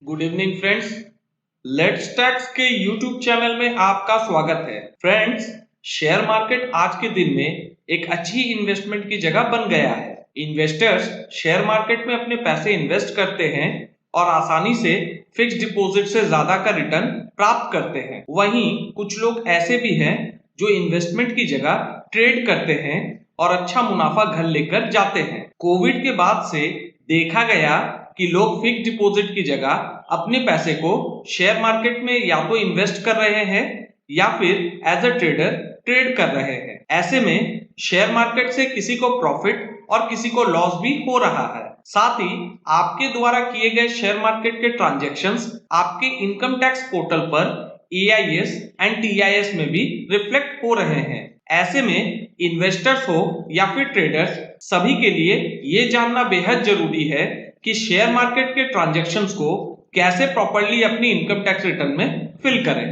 Good evening friends. Let's tax के YouTube channel में आपका स्वागत है। फ्रेंड्स, शेयर मार्केट आज के दिन में एक अच्छी इन्वेस्टमेंट की जगह बन गया है। इन्वेस्टर्स शेयर मार्केट में अपने पैसे इन्वेस्ट करते हैं और आसानी से फिक्स डिपॉजिट से ज्यादा का रिटर्न प्राप्त करते हैं। वहीं कुछ लोग ऐसे भी हैं जो इन्वेस्टमेंट की जगह ट्रेड करते हैं और अच्छा मुनाफा घर लेकर जाते हैं। कोविड के बाद से देखा गया कि लोग फिक्स डिपॉजिट की जगह अपने पैसे को शेयर मार्केट में या तो इन्वेस्ट कर रहे हैं या फिर एज अ ट्रेडर ट्रेड कर रहे हैं। ऐसे में शेयर मार्केट से किसी को प्रॉफिट और किसी को लॉस भी हो रहा है। साथ ही आपके द्वारा किए गए शेयर मार्केट के ट्रांजैक्शंस आपके इनकम टैक्स पोर्टल पर AIS एंड TIS में भी रिफ्लेक्ट हो रहे हैं। ऐसे में इन्वेस्टर्स हो या फिर ट्रेडर्स, सभी के लिए ये जानना बेहद जरूरी है कि शेयर मार्केट के ट्रांजैक्शंस को कैसे प्रॉपर्ली अपनी इनकम टैक्स रिटर्न में फिल करें।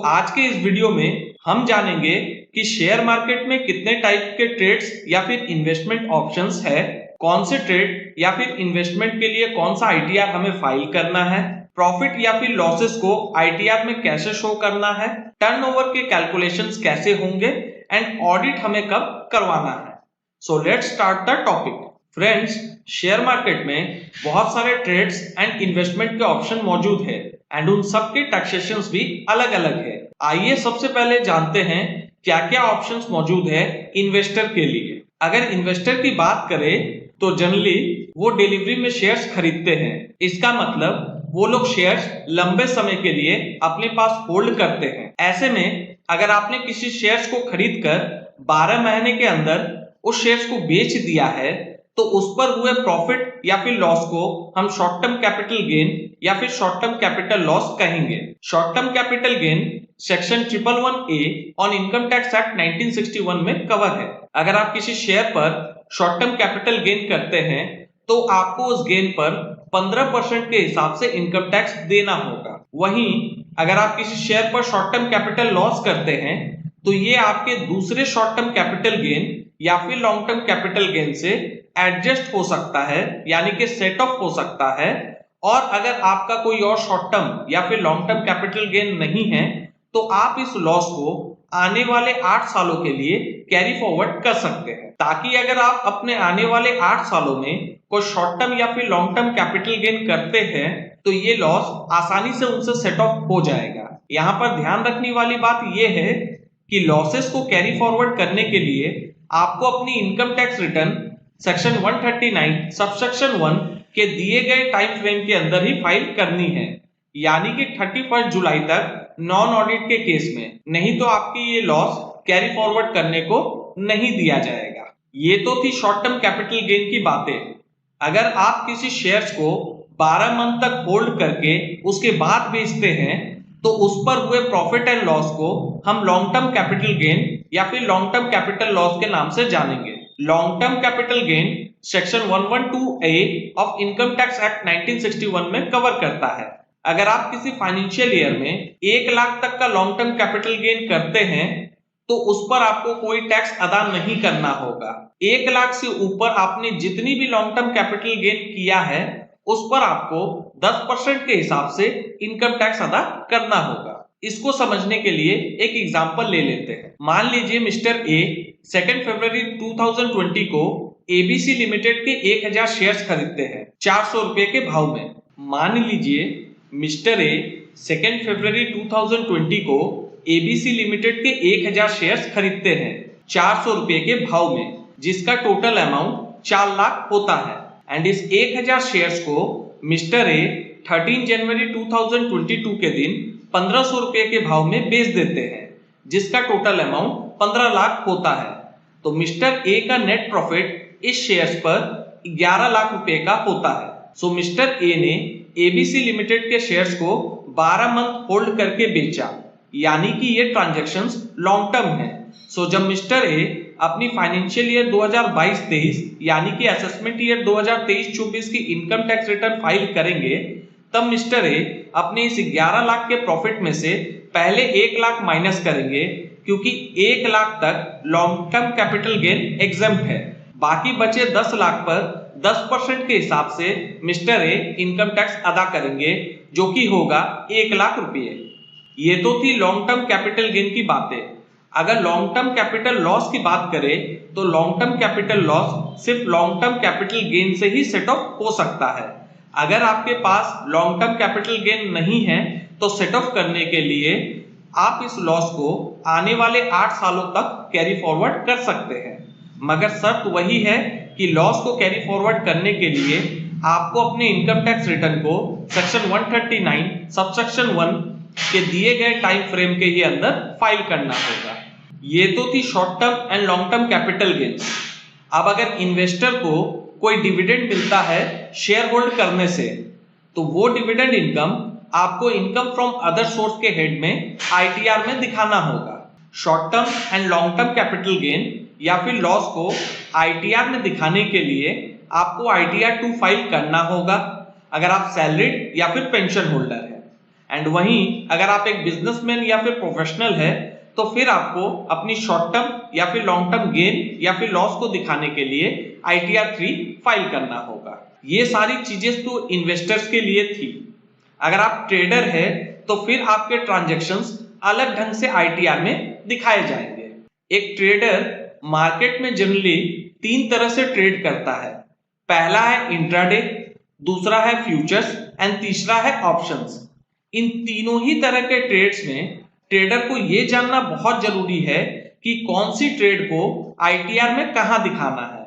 आज के इस वीडियो में हम जानेंगे कि शेयर मार्केट में कितने टाइप के ट्रेड्स या फिर इन्वेस्टमेंट ऑप्शंस है, कौन से ट्रेड या फिर इन्वेस्टमेंट के लिए कौन सा ITR हमें फाइल करना है, प्रॉफिट या फिर लॉसेस को ITR में कैसे शो करना है, टर्नओवर के कैलकुलेशंस कैसे होंगे एंड ऑडिट हमें कब करवाना है। Let's start the topic. Friends, share market में बहुत सारे ट्रेड्स एंड इन्वेस्टमेंट के ऑप्शन मौजूद है एंड उन सब के टैक्सेशंस भी अलग अलग है। आइए सबसे पहले जानते हैं क्या क्या ऑप्शंस मौजूद है इन्वेस्टर के लिए। अगर इन्वेस्टर की बात करें तो जनरली वो डिलीवरी में शेयर्स खरीदते हैं। इसका मतलब वो लोग शेयर्स लंबे समय के लिए अपने पास होल्ड करते हैं। ऐसे में अगर आपने किसी शेयर्स को खरीद कर 12 महीने के अंदर उस शेयर्स को बेच दिया है तो उस पर हुए प्रॉफिट या फिर लॉस को हम शॉर्ट टर्म कैपिटल गेन या फिर शॉर्ट टर्म कैपिटल लॉस कहेंगे। Short term capital gain section 111A on income tax act 1961 में कवर है। अगर आप किसी शेयर पर शॉर्ट टर्म कैपिटल गेन करते हैं तो आपको उस गेन पर 15% के हिसाब से इनकम टैक्स देना होगा। वहीं अगर आप किसी शेयर पर शॉर्ट टर्म कैपिटल लॉस करते हैं तो ये आपके दूसरे शॉर्ट टर्म कैपिटल गेन या फिर लॉन्ग टर्म कैपिटल गेन से एडजस्ट हो सकता है, यानी कि सेट ऑफ हो सकता है। और अगर आपका कोई और शॉर्ट टर्म या फिर लॉन्ग टर्म कैपिटल गेन नहीं है तो आप इस लॉस को आने वाले 8 सालों के लिए कैरी फॉरवर्ड कर सकते हैं, ताकि अगर आप अपने आने वाले 8 सालों में कोई शॉर्ट टर्म या फिर लॉन्ग टर्म कैपिटल गेन करते हैं तो ये लॉस आसानी से उनसे सेट ऑफ हो जाएगा। यहाँ पर ध्यान रखने वाली बात यह है कि लॉसेस को कैरी फॉरवर्ड करने के लिए आपको अपनी income tax return section 139 subsection 1 के दिए गए टाइम फ्रेम के अंदर ही फाइल करनी है, यानी कि 31 जुलाई तक नॉन ऑडिट के केस में, नहीं तो आपकी ये लॉस कैरी फॉरवर्ड करने को नहीं दिया जाएगा। ये तो थी शॉर्ट टर्म कैपिटल गेन की बातें। अगर आप किसी शेयर्स को 12 मंथ तक होल्ड करके उसके बाद बेचते हैं तो उस पर हुए प्रॉफिट एंड लॉस को हम लॉन्ग टर्म कैपिटल गेन या फिर लॉन्ग टर्म कैपिटल लॉस के नाम से जानेंगे। Long term capital gain section 112A of income tax act 1961 में कवर करता है। अगर आप किसी फाइनेंशियल ईयर में 1 लाख तक का लॉन्ग टर्म कैपिटल गेन करते हैं तो उस पर आपको कोई टैक्स अदा नहीं करना होगा। 1 लाख से ऊपर आपने जितनी भी लॉन्ग टर्म कैपिटल गेन किया है उस पर आपको 10% के हिसाब से इनकम टैक्स अदा करना होगा। इसको समझने के लिए एक एग्जांपल ले लेते हैं। मान लीजिए मिस्टर ए 2 फरवरी 2020 को ABC लिमिटेड के 1000 शेयर्स खरीदते हैं 400 रुपए के भाव में। मान लीजिए मिस्टर ए 2 फरवरी 2020 को ABC लिमिटेड के 1000 शेयर्स खरीदते हैं 400 रुपए के भाव में, जिसका टोटल अमाउंट 4 लाख होता है। एंड इस 1000 शेयर्स को मिस्टर ए 13 जनवरी 2022 के दिन 1500 रुपए के भाव में बेच देते हैं, जिसका टोटल अमाउंट 15 लाख होता है। तो मिस्टर ए का नेट प्रॉफिट इस शेयर्स पर 11 लाख रुपए का होता है। मिस्टर ए ने ABC लिमिटेड के शेयर्स को 12 मंथ होल्ड करके बेचा, यानी कि ये ट्रांजैक्शंस लॉन्ग टर्म है। जब मिस्टर ए अपनी फाइनेंशियल ईयर 2022-23 यानी कि असेसमेंट ईयर 2023-24 की इनकम टैक्स रिटर्न फाइल करेंगे तब मिस्टर ए अपने इस 11 लाख के प्रॉफिट में से पहले 1 लाख माइनस करेंगे, क्योंकि 1 लाख तक long term capital gain exempt है। बाकी बचे 10 लाख पर 10% के हिसाब से मिस्टर ए इनकम टैक्स अदा करेंगे, जो कि होगा 1 लाख रुपये। ये तो थी लॉन्ग टर्म कैपिटल गेन की बातें। अगर लॉन्ग टर्म कैपिटल लॉस की बात करें तो लॉन्ग टर्म कैपिटल लॉस सिर्फ लॉन्ग टर्म कैपिटल गेन से ही सेट ऑफ हो सकता है। अगर आपके पास लॉन्ग टर्म कैपिटल गेन नहीं है तो सेट ऑफ करने के लिए आप इस लॉस को आने वाले 8 सालों तक कैरी फॉरवर्ड कर सकते हैं, मगर शर्त वही है कि लॉस को कैरी फॉरवर्ड करने के लिए आपको अपने इनकम टैक्स रिटर्न को सेक्शन 139 सबसेक्शन 1 के दिए गए टाइम फ्रेम के ही अंदर फाइल करना होगा। ये तो थी short term and long term capital gains. अब अगर इन्वेस्टर को कोई डिविडेंड मिलता है शेयर होल्ड करने से, तो वो डिविडेंड इनकम आपको इनकम फ्रॉम अदर सोर्स के हेड में आईटीआर में दिखाना होगा। Short term and long term capital gain या फिर लॉस को आईटीआर में दिखाने के लिए आपको आईटीआर 2 फाइल करना होगा अगर आप सैलरीड या फिर पेंशन होल्डर है। एंड वहीं अगर आप एक बिजनेसमैन या फिर प्रोफेशनल है तो फिर आपको अपनी शॉर्ट टर्म या फिर लॉन्ग टर्म गेन या फिर लॉस को दिखाने के लिए आईटीआर 3 फाइल करना होगा। ये सारी चीजें तो इन्वेस्टर्स के लिए थी। अगर आप ट्रेडर है तो फिर आपके ट्रांजैक्शंस अलग ढंग से आईटीआर में दिखाए जाएंगे। एक ट्रेडर मार्केट में जनरली 3 तरह से ट्रेड करता है। पहला है इंट्राडे, दूसरा है फ्यूचर्स एंड तीसरा है ऑप्शंस। इन तीनों ही तरह के ट्रेड्स में ट्रेडर को यह जानना बहुत जरूरी है कि कौन सी ट्रेड को आईटीआर में कहां दिखाना है,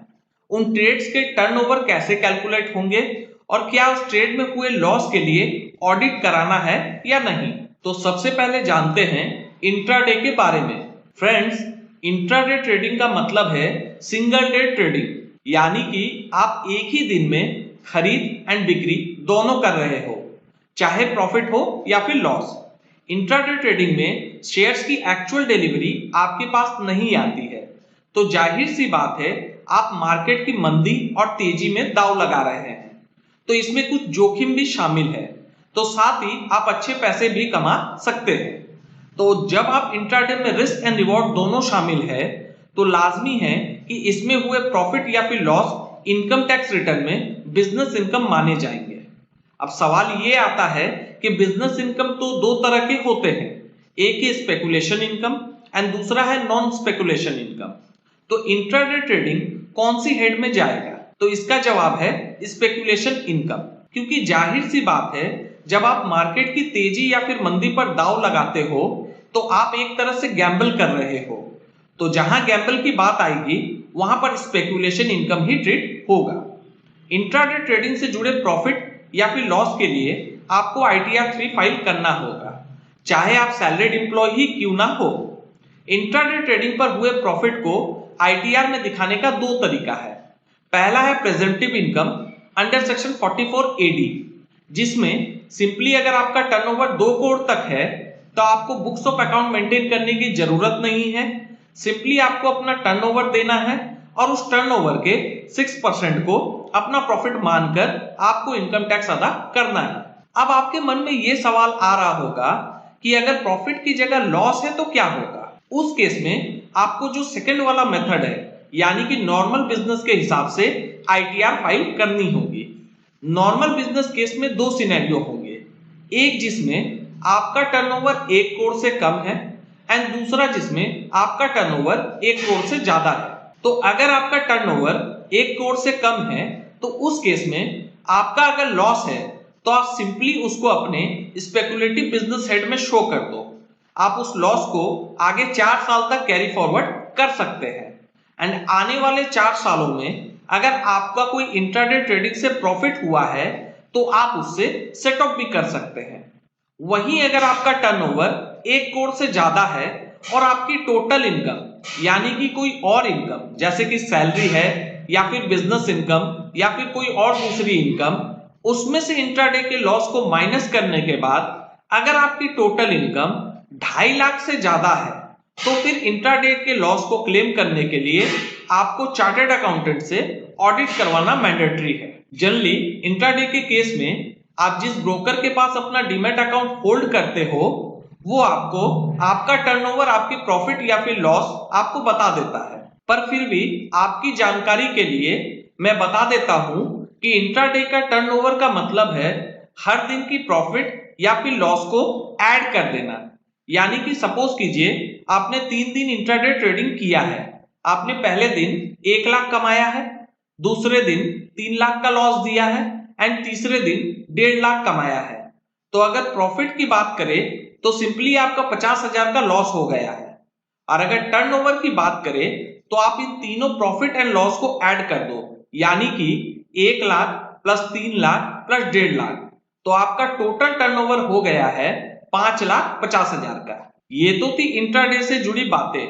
उन ट्रेड्स के टर्नओवर कैसे कैलकुलेट होंगे और क्या उस ट्रेड में हुए लॉस के लिए ऑडिट कराना है या नहीं। तो सबसे पहले जानते हैं इंट्राडे के बारे में। फ्रेंड्स, इंट्राडे ट्रेडिंग का मतलब है सिंगल डे ट्रेडिंग, यानी कि आप एक ही दिन में खरीद एंड बिक्री दोनों कर रहे हो, चाहे प्रॉफिट हो या फिर लॉस। इंट्राडे ट्रेडिंग में शेयर्स की एक्चुअल डिलीवरी आपके पास नहीं आती है, तो जाहिर सी बात है आप मार्केट की मंदी और तेजी में दांव लगा रहे हैं, तो इसमें कुछ जोखिम भी शामिल है, तो साथ ही आप अच्छे पैसे भी कमा सकते हैं। तो जब आप इंट्राडे में रिस्क एंड रिवॉर्ड दोनों शामिल है तो लाजमी है कि इसमें हुए प्रॉफिट या फिर लॉस इनकम टैक्स रिटर्न में बिजनेस इनकम माने जाएंगे। अब सवाल ये आता है कि बिजनेस इनकम तो 2 तरह के होते हैं, एक है स्पेकुलेशन इनकम एंड दूसरा है नॉन स्पेकुलेशन इनकम। तो इंट्राडे ट्रेडिंग कौन सी हेड में जाएगा? तो इसका जवाब है स्पेकुलेशन इनकम, क्योंकि जाहिर सी बात है जब आप मार्केट की तेजी या फिर मंदी पर दांव लगाते हो तो आप एक तरह से गैम्बल कर रहे हो, तो जहां गैम्बल की बात आएगी वहां पर स्पेकुलेशन इनकम ही ट्रीट होगा। इंट्राडे ट्रेडिंग से जुड़े प्रॉफिट या फिर लॉस के लिए आपको आईटीआर 3 फाइल करना होगा, चाहे आप सैलरीड एम्प्लॉय ही क्यों ना हो। इंट्राडे ट्रेडिंग पर हुए प्रॉफिट को आईटीआर में दिखाने का 2 तरीका है। पहला है presumptive income under section 44 AD, जिसमें सिंपली अगर आपका टर्नओवर 2 करोड़ तक है तो आपको बुक्स ऑफ अकाउंट मेंटेन करने की जरूरत नहीं है। सिंपली आपको अपना टर्नओवर देना है और उस टर्नओवर के 6% को अपना प्रॉफिट मानकर आपको इनकम टैक्स अदा करना है। अब आपके मन में यह सवाल आ रहा होगा कि अगर प्रॉफिट की जगह लॉस है तो क्या होगा? उस केस में आपको जो सेकंड वाला मेथड है यानी कि नॉर्मल बिजनेस के हिसाब से आईटीआर फाइल करनी होगी। नॉर्मल बिजनेस केस में 2 सिनेरियो होंगे, एक जिसमें आपका टर्नओवर 1 करोड़ से कम है एंड दूसरा जिसमें आपका टर्नओवर 1 करोड़ से ज्यादा है। तो अगर आपका टर्नओवर 1 करोड़ से कम है तो उस केस में आपका अगर लॉस है तो आप सिंपली उसको अपने स्पेकुलेटिव बिजनेस हेड में शो कर दो। आप उस लॉस को आगे 4 साल तक कैरी फॉरवर्ड कर सकते हैं एंड आने वाले 4 सालों में अगर आपका कोई इंट्राडे ट्रेडिंग से प्रॉफिट हुआ है तो आप उससे सेट ऑफ भी कर सकते हैं। वहीं अगर आपका टर्नओवर 1 करोड़ से ज्यादा है और आपकी टोटल इनकम यानी कि कोई और इनकम जैसे कि सैलरी है या फिर बिजनेस इनकम या फिर कोई और दूसरी इनकम, उसमें से इंट्राडे के लॉस को माइनस करने के बाद अगर आपकी टोटल इनकम 2.5 लाख से ज्यादा है तो फिर इंट्राडे के लॉस को क्लेम करने के लिए आपको चार्टर्ड अकाउंटेंट से ऑडिट करवाना मैंडेटरी है। जनरली इंट्राडे के केस में आप जिस ब्रोकर के पास अपना डीमैट अकाउंट होल्ड करते हो वो आपको आपका टर्नओवर, आपकी प्रॉफिट या फिर लॉस आपको बता देता है। पर फिर भी आपकी जानकारी के लिए मैं बता देता हूं कि इंट्राडे का टर्नओवर का मतलब है हर दिन की प्रॉफिट या फिर लॉस को ऐड कर देना। यानी कि सपोज कीजिए आपने 3 दिन इंट्राडे ट्रेडिंग किया है, आपने पहले दिन 1 लाख कमाया है, दूसरे दिन 3 लाख का लॉस दिया है एंड तीसरे दिन 1.5 लाख कमाया है। तो अगर प्रॉफिट की बात करें तो सिंपली आपका 50,000 का लॉस हो गया है। और अगर टर्नओवर की बात करें तो आप इन तीनों प्रॉफिट एंड लॉस को ऐड कर दो, यानी कि 1 लाख प्लस 3 लाख प्लस 1.5 लाख, तो आपका टोटल टर्नओवर हो गया है 5,50,000 का। ये तो थी इंट्राडे से जुड़ी बातें।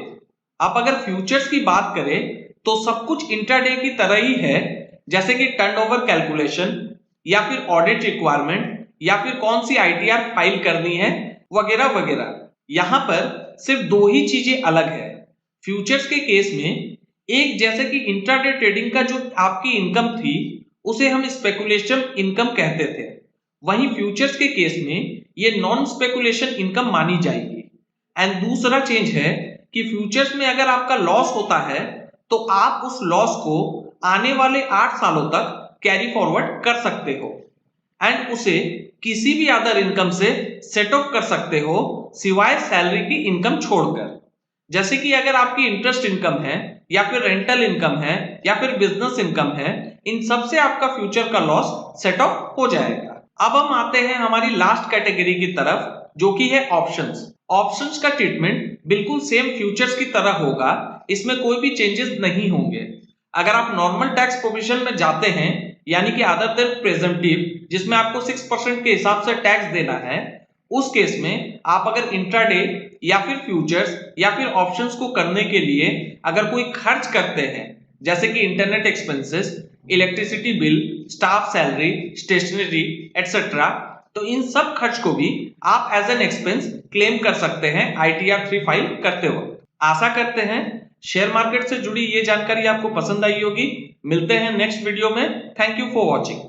अब अगर फ्यूचर्स की बात करें तो सब कुछ इंट्राडे की तरह ही है, जैसे कि टर्नओवर कैलकुलेशन या फिर ऑडिट रिक्वायरमेंट या फिर कौन सी आईटीआर फाइल करनी है वगैरह वगैरह। यहां पर सिर्फ 2 ही चीजें अलग है। फ्यूचर्स के केस में एक जैसे कि इंट्राडे ट्रेडिंग का जो आपकी इनकम थी उसे हम स्पेकुलेशन इनकम कहते थे, वहीं फ्यूचर्स के केस में ये नॉन स्पेकुलेशन इनकम मानी जाएगी। एंड दूसरा चेंज है कि फ्यूचर्स में अगर आपका लॉस होता है तो आप उस लॉस को आने वाले 8 सालों तक कैरी फॉरवर्ड कर सकते हो एंड उसे किसी भी अदर इनकम से सेट ऑफ कर सकते हो सिवाय सैलरी की इनकम छोड़कर। जैसे कि अगर आपकी इंटरेस्ट इनकम है या फिर रेंटल इनकम है या फिर बिजनेस इनकम है, इन सब से आपका फ्यूचर का लॉस सेट ऑफ हो जाएगा। अब हम आते हैं हमारी लास्ट कैटेगरी की तरफ, जो कि है ऑप्शंस। ऑप्शंस का ट्रीटमेंट बिल्कुल सेम फ्यूचर्स की तरह होगा, इसमें कोई भी चेंजेस नहीं होंगे। अगर आप नॉर्मल टैक्स प्रोविजन में जाते हैं, यानी कि अदर देन प्रेजेंटिव, जिसमें आपको 6% के हिसाब से टैक्स देना है, उस केस में आप अगर इंट्राडे या फिर फ्यूचर्स या फिर ऑप्शंस को करने के लिए अगर कोई खर्च करते हैं, जैसे कि internet expenses, electricity bill, staff salary, stationery etcetera, तो इन सब खर्च को भी आप एज एन एक्सपेंस क्लेम कर सकते हैं ITR 3 फाइल करते वक्त। आशा करते हैं शेयर मार्केट से जुड़ी ये जानकारी आपको पसंद आई होगी। मिलते हैं नेक्स्ट वीडियो में। Thank you for watching.